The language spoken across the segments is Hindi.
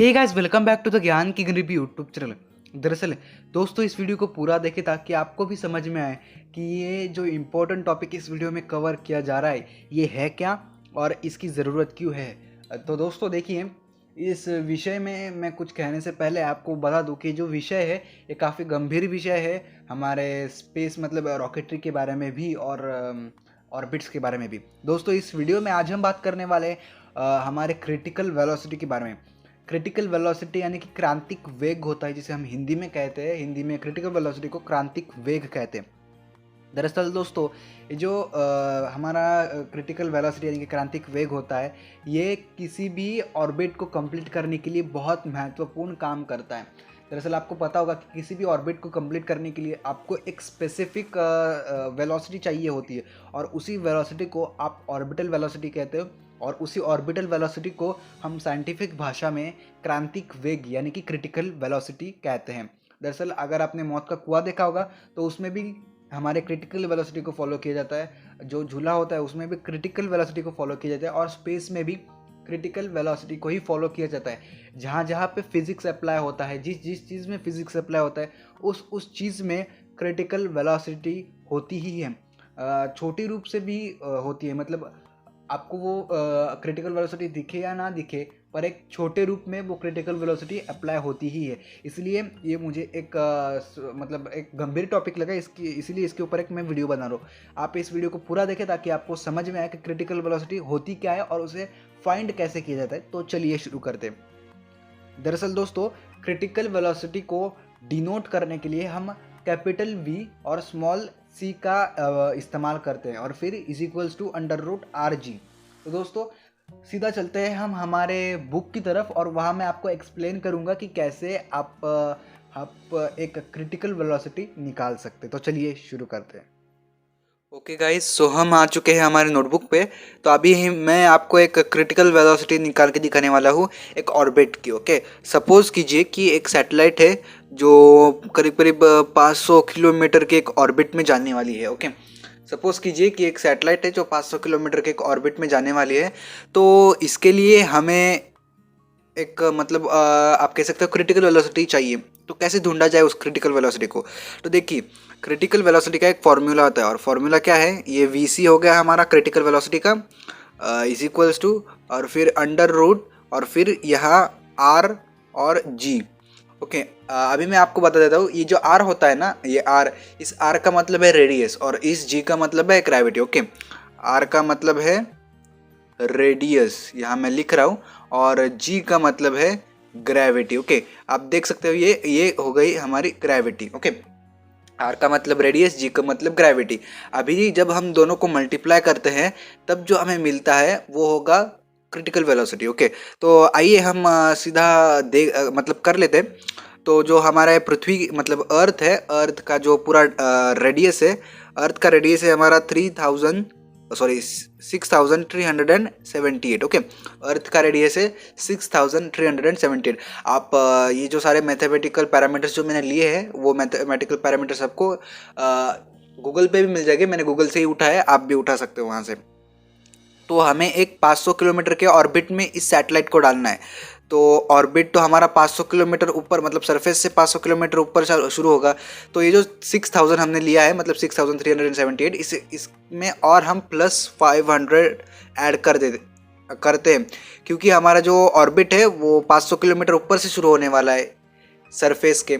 Hey guys, welcome back to the ज्ञान की गरीबी यूट्यूब चैनल। दरअसल दोस्तों, इस वीडियो को पूरा देखें ताकि आपको भी समझ में आए कि ये जो इम्पोर्टेंट टॉपिक इस वीडियो में कवर किया जा रहा है ये है क्या और इसकी ज़रूरत क्यों है। तो दोस्तों देखिए, इस विषय में मैं कुछ कहने से पहले आपको बता दूं कि जो विषय है ये काफ़ी गंभीर विषय है हमारे स्पेस मतलब रॉकेटरी के बारे में भी और ऑर्बिट्स के बारे में भी। दोस्तों, इस वीडियो में आज हम बात करने वाले हमारे क्रिटिकल वेलोसिटी के बारे में। क्रिटिकल वेलोसिटी यानी कि क्रांतिक वेग होता है, जिसे हम हिंदी में कहते हैं। हिंदी में क्रिटिकल वेलोसिटी को क्रांतिक वेग कहते हैं। दरअसल दोस्तों, ये जो हमारा क्रिटिकल वेलोसिटी यानी कि क्रांतिक वेग होता है, ये किसी भी ऑर्बिट को कंप्लीट करने के लिए बहुत महत्वपूर्ण काम करता है। दरअसल आपको पता होगा कि किसी भी ऑर्बिट को कंप्लीट करने के लिए आपको एक स्पेसिफिक वेलोसिटी चाहिए होती है, और उसी वेलोसिटी को आप ऑर्बिटल वेलोसिटी कहते हो, और उसी ऑर्बिटल वेलोसिटी को हम साइंटिफिक भाषा में क्रांतिक वेग यानी कि क्रिटिकल वेलोसिटी कहते हैं। दरअसल अगर आपने मौत का कुआं देखा होगा तो उसमें भी हमारे क्रिटिकल वेलोसिटी को फॉलो किया जाता है। जो झूला होता है उसमें भी क्रिटिकल वेलोसिटी को फॉलो किया जाता है, और स्पेस में भी क्रिटिकल वेलोसिटी को ही फॉलो किया जाता है। जहाँ जहाँ पे फिजिक्स अप्लाई होता है, जिस जिस चीज़ में फिजिक्स अप्लाई होता है, उस चीज़ में क्रिटिकल वेलोसिटी होती ही है। छोटी रूप से भी होती है, मतलब आपको वो क्रिटिकल वेलोसिटी दिखे या ना दिखे, पर एक छोटे रूप में वो क्रिटिकल वेलोसिटी अप्लाई होती ही है। इसलिए ये मुझे एक मतलब एक गंभीर टॉपिक लगा, इसीलिए इसके ऊपर एक मैं वीडियो बना रहा हूँ। आप इस वीडियो को पूरा देखें ताकि आपको समझ में आए कि क्रिटिकल वेलोसिटी होती क्या है और उसे फाइंड कैसे किया जाता है। तो चलिए शुरू करते हैं। दरअसल दोस्तों, क्रिटिकल वेलोसिटी को डिनोट करने के लिए हम कैपिटल वी और स्मॉल सी का इस्तेमाल करते हैं, और फिर इज इक्वल्स टू √RG। तो दोस्तों सीधा चलते हैं हम हमारे बुक की तरफ, और वहाँ मैं आपको एक्सप्लेन करूँगा कि कैसे आप एक क्रिटिकल वेलोसिटी निकाल सकते। तो चलिए शुरू करते हैं। ओके गाइस, सो हम आ चुके हैं हमारे नोटबुक पे। तो अभी मैं आपको एक क्रिटिकल वेलोसिटी निकाल के दिखाने वाला हूँ एक ऑर्बिट की। ओके, सपोज कीजिए कि एक सैटेलाइट है जो करीब करीब 500 किलोमीटर के एक ऑर्बिट में जाने वाली है। ओके, सपोज कीजिए कि एक सैटेलाइट है जो 500 किलोमीटर के एक ऑर्बिट में जाने वाली है। तो इसके लिए हमें एक मतलब आप कह सकते हो क्रिटिकल वेलोसिटी चाहिए। तो कैसे ढूंढा जाए उस क्रिटिकल वेलोसिटी को? तो देखिए, क्रिटिकल वेलोसिटी का एक फॉर्मूला होता है, और फॉर्मूला क्या है? ये वीसी हो गया हमारा क्रिटिकल वेलोसिटी का, इज इक्वल्स टू, और फिर अंडर रूट, और फिर यहाँ आर और जी। ओके, अभी मैं आपको बता देता हूँ। ये जो आर होता है ना, ये आर, इस आर का मतलब है रेडियस, और इस जी का मतलब है ग्रेविटी। ओके, आर का मतलब है रेडियस, यहाँ मैं लिख रहा हूँ, और जी का मतलब है ग्रेविटी। ओके, आप देख सकते हो ये हो गई हमारी ग्रेविटी। ओके, आर का मतलब रेडियस, जी का मतलब ग्रेविटी। अभी जब हम दोनों को मल्टीप्लाई करते हैं तब जो हमें मिलता है वो होगा क्रिटिकल वेलोसिटी। ओके, तो आइए हम सीधा मतलब कर लेते हैं। तो जो हमारा पृथ्वी मतलब अर्थ है, अर्थ का जो पूरा रेडियस है, अर्थ का रेडियस है हमारा 6,378। ओके, अर्थ का रेडियस है 6,378। आप ये जो सारे मैथमेटिकल पैरामीटर्स जो मैंने लिए हैं, वो मैथमेटिकल पैरामीटर्स आपको गूगल पे भी मिल जाएंगे। मैंने गूगल से ही उठाया, आप भी उठा सकते हो वहाँ से। तो हमें एक 500 किलोमीटर के ऑर्बिट में इस सैटेलाइट को डालना है। तो ऑर्बिट तो हमारा 500 किलोमीटर ऊपर, मतलब सरफेस से 500 किलोमीटर ऊपर शुरू होगा। तो ये जो 6,000 हमने लिया है, मतलब 6,378, इसमें और हम +500 ऐड करते हैं, क्योंकि हमारा जो ऑर्बिट है वो 500 किलोमीटर ऊपर से शुरू होने वाला है सरफेस के।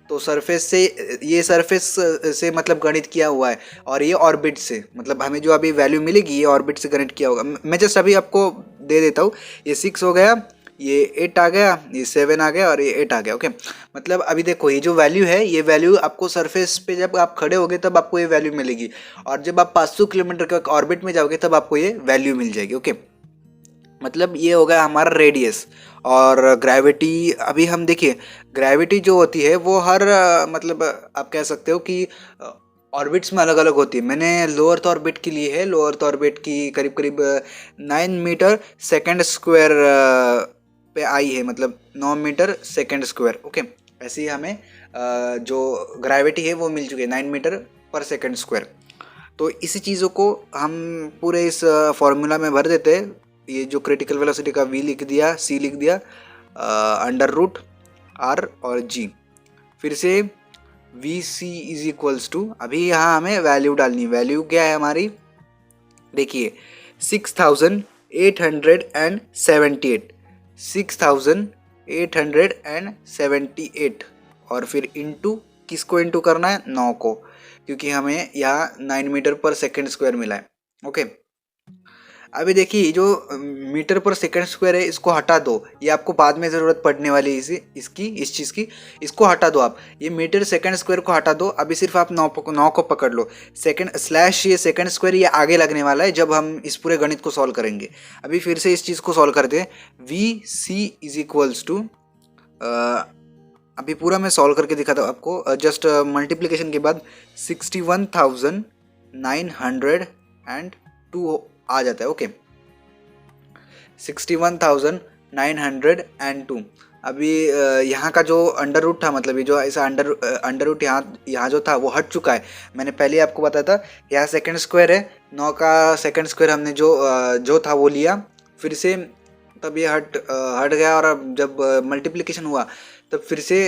तो सरफेस से, ये सरफेस से मतलब गणित किया हुआ है, और ये ऑर्बिट से, मतलब हमें जो अभी वैल्यू मिलेगी ये ऑर्बिट से गणित किया होगा। मैं जस्ट अभी आपको दे देता हूँ। ये 6 हो गया, ये 8 आ गया, ये 7 आ गया, और ये 8 आ गया। ओके, मतलब अभी देखो ये जो वैल्यू है, ये वैल्यू आपको सरफेस पे जब आप खड़े होगे तब आपको ये वैल्यू मिलेगी, और जब आप 500 किलोमीटर के ऑर्बिट में जाओगे तब आपको ये वैल्यू मिल जाएगी। ओके, मतलब ये हो गया हमारा रेडियस। और ग्रेविटी, अभी हम देखिए, ग्रेविटी जो होती है वो हर मतलब आप कह सकते हो कि ऑर्बिट्स में अलग अलग होती है। मैंने लो अर्थ ऑर्बिट के लिए है, लो अर्थ ऑर्बिट की करीब करीब 9 मीटर सेकेंड स्क्वायर पे आई है, मतलब 9 मीटर सेकेंड स्क्वायर। ओके, ऐसे ही हमें जो ग्रेविटी है वो मिल चुकी है 9 मीटर पर सेकेंड स्क्वायर। तो इसी चीज़ों को हम पूरे इस फॉर्मूला में भर देते हैं। ये जो क्रिटिकल वेलोसिटी का वी लिख दिया, सी लिख दिया, अंडर रूट आर और जी। फिर से V C is equals to, अभी यहाँ हमें वैल्यू डालनी है। वैल्यू क्या है हमारी, देखिए 6878, 6878 और फिर इंटू, किसको इंटू करना है, 9 को, क्योंकि हमें यहाँ 9 मीटर पर सेकेंड स्क्वायर मिला है। ओके, अभी देखिए जो मीटर पर सेकंड स्क्वायर है इसको हटा दो, ये आपको बाद में ज़रूरत पड़ने वाली है इस चीज़ की, इसको हटा दो आप, ये मीटर सेकंड स्क्वायर को हटा दो। अभी सिर्फ आप 9 को पकड़ लो, सेकंड स्लैश ये सेकंड स्क्वायर ये आगे लगने वाला है जब हम इस पूरे गणित को सॉल्व करेंगे। अभी फिर से इस चीज़ को सॉल्व करते हैं। V C is equals to, अभी पूरा मैं सॉल्व करके दिखाता हूँ आपको। जस्ट मल्टीप्लिकेशन के बाद 61,902 आ जाता है। ओके, 61,902। अभी यहाँ का जो अंडर रूट था, मतलब ये जो ऐसा अंडर रूट यहाँ जो था वो हट चुका है। मैंने पहले आपको बताया था, यहाँ सेकंड स्क्वायर है, 9 का सेकंड स्क्वायर हमने जो था वो लिया, फिर से तब ये हट गया, और अब जब मल्टीप्लिकेशन हुआ तब फिर से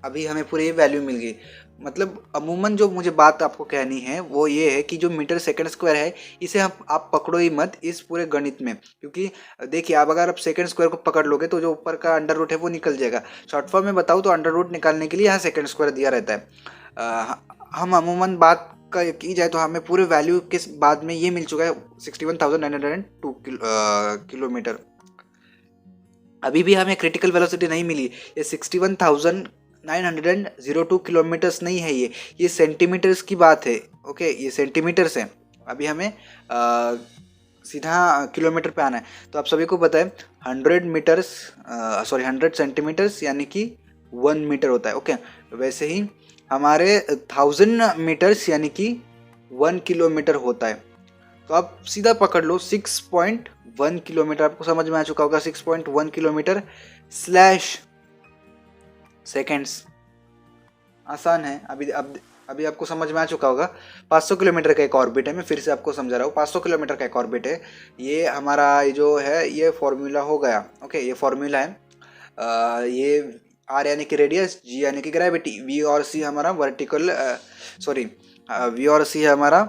अभी हमें पूरी वैल्यू मिल गई। मतलब अमूमन जो मुझे बात आपको कहनी है वो ये है कि जो मीटर सेकंड स्क्वायर है इसे आप पकड़ो ही मत इस पूरे गणित में, क्योंकि देखिए आप अगर आप सेकंड स्क्वायर को पकड़ लोगे तो जो ऊपर का अंडर रूट है वो निकल जाएगा। शॉर्ट फॉर्म में बताऊँ तो अंडर रूट निकालने के लिए यहाँ सेकंड स्क्वायर दिया रहता है। हम अमूमन बात की जाए तो हमें पूरे वैल्यू के बाद में ये मिल चुका है 61,902 किलोमीटर। अभी भी हमें क्रिटिकल वेलोसिटी नहीं मिली, ये 61,902 किलोमीटर्स नहीं है, ये सेंटीमीटर्स की बात है। ओके, ये सेंटीमीटर्स है। अभी हमें सीधा किलोमीटर पे आना है। तो आप सभी को पता है 100 सेंटीमीटर्स यानी कि 1 मीटर होता है। ओके, वैसे ही हमारे 1000 मीटर्स यानी कि 1 किलोमीटर होता है। तो आप सीधा पकड़ लो 6.1 किलोमीटर, आपको समझ में आ चुका होगा 6.1 किलोमीटर स्लैश सेकेंड्स। आसान है। अभी आपको समझ में आ चुका होगा। 500 किलोमीटर का एक ऑर्बिट है, मैं फिर से आपको समझा रहा हूँ। 500 किलोमीटर का एक ऑर्बिट है, ये हमारा जो है ये फॉर्मूला हो गया। ओके, ये फॉर्मूला है। ये आर यानी कि रेडियस, जी यानी कि ग्रेविटी, वी और सी हमारा वी और सी हमारा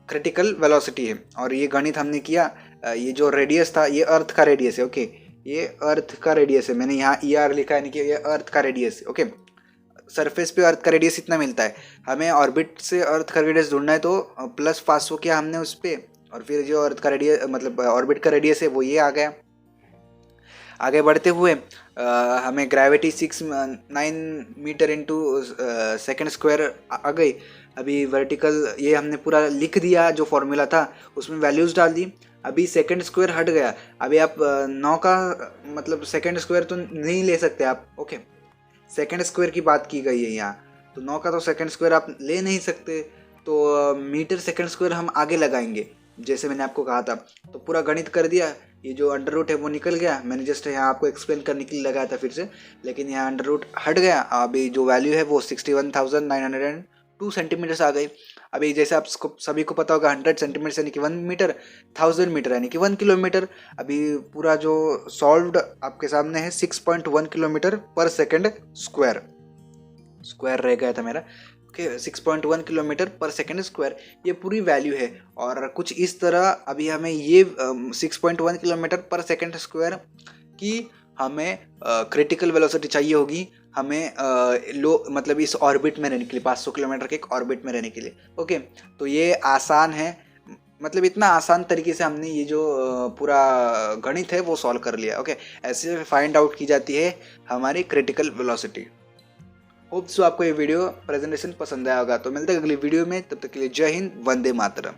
क्रिटिकल वेलोसिटी है। और ये गणित हमने किया, ये जो रेडियस था ये अर्थ का रेडियस है। ओके, ये अर्थ का रेडियस है, मैंने यहाँ ER लिखा है, यानी कि ये अर्थ का रेडियस है। ओके, सरफेस पे अर्थ का रेडियस इतना मिलता है, हमें ऑर्बिट से अर्थ का रेडियस ढूंढना है तो प्लस 500 किया हमने उस पर, और फिर जो अर्थ का रेडियस मतलब ऑर्बिट का रेडियस है वो ये आ गया। आगे बढ़ते हुए हमें gravity 9 metre into second square आ गई। अभी वर्टिकल ये हमने पूरा लिख दिया, जो फॉर्मूला था उसमें वैल्यूज़ डाल दी। अभी सेकेंड स्क्वायर हट गया। अभी आप 9 का मतलब सेकेंड स्क्वायर तो नहीं ले सकते आप। ओके, सेकेंड स्क्वायर की बात की गई है यहाँ, तो 9 का तो सेकेंड स्क्वायर आप ले नहीं सकते, तो मीटर सेकेंड स्क्वायर हम आगे लगाएंगे जैसे मैंने आपको कहा था। तो पूरा गणित कर दिया, ये जो अंडर रूट है वो निकल गया। मैंने जस्ट यहाँ आपको एक्सप्लेन करने के लिए लगाया था फिर से, लेकिन यहाँ अंडर रूट हट गया। अभी जो वैल्यू है वो 61,902 सेंटीमीटर्स आ गई। अभी जैसे आप सभी को पता होगा 100 सेंटीमीटर यानी कि 1 मीटर, 1000 मीटर यानी कि 1 किलोमीटर। अभी पूरा जो सॉल्व्ड आपके सामने है 6.1 किलोमीटर पर सेकेंड स्क्वायर रह गया था मेरा। ओके, 6.1 किलोमीटर पर सेकेंड स्क्वायर ये पूरी वैल्यू है। और कुछ इस तरह अभी हमें ये 6.1 किलोमीटर पर सेकेंड स्क्वायर की हमें क्रिटिकल वेलोसिटी चाहिए होगी, हमें मतलब इस ऑर्बिट में रहने के लिए, 500 किलोमीटर के एक ऑर्बिट में रहने के लिए। ओके, तो ये आसान है, मतलब इतना आसान तरीके से हमने ये जो पूरा गणित है वो सॉल्व कर लिया। ओके, ऐसे फाइंड आउट की जाती है हमारी क्रिटिकल वेलोसिटी। होप सो आपको ये वीडियो प्रेजेंटेशन पसंद आया होगा। तो मिलते हैं अगली वीडियो में, तब तक के लिए जय हिंद, वंदे मातरम।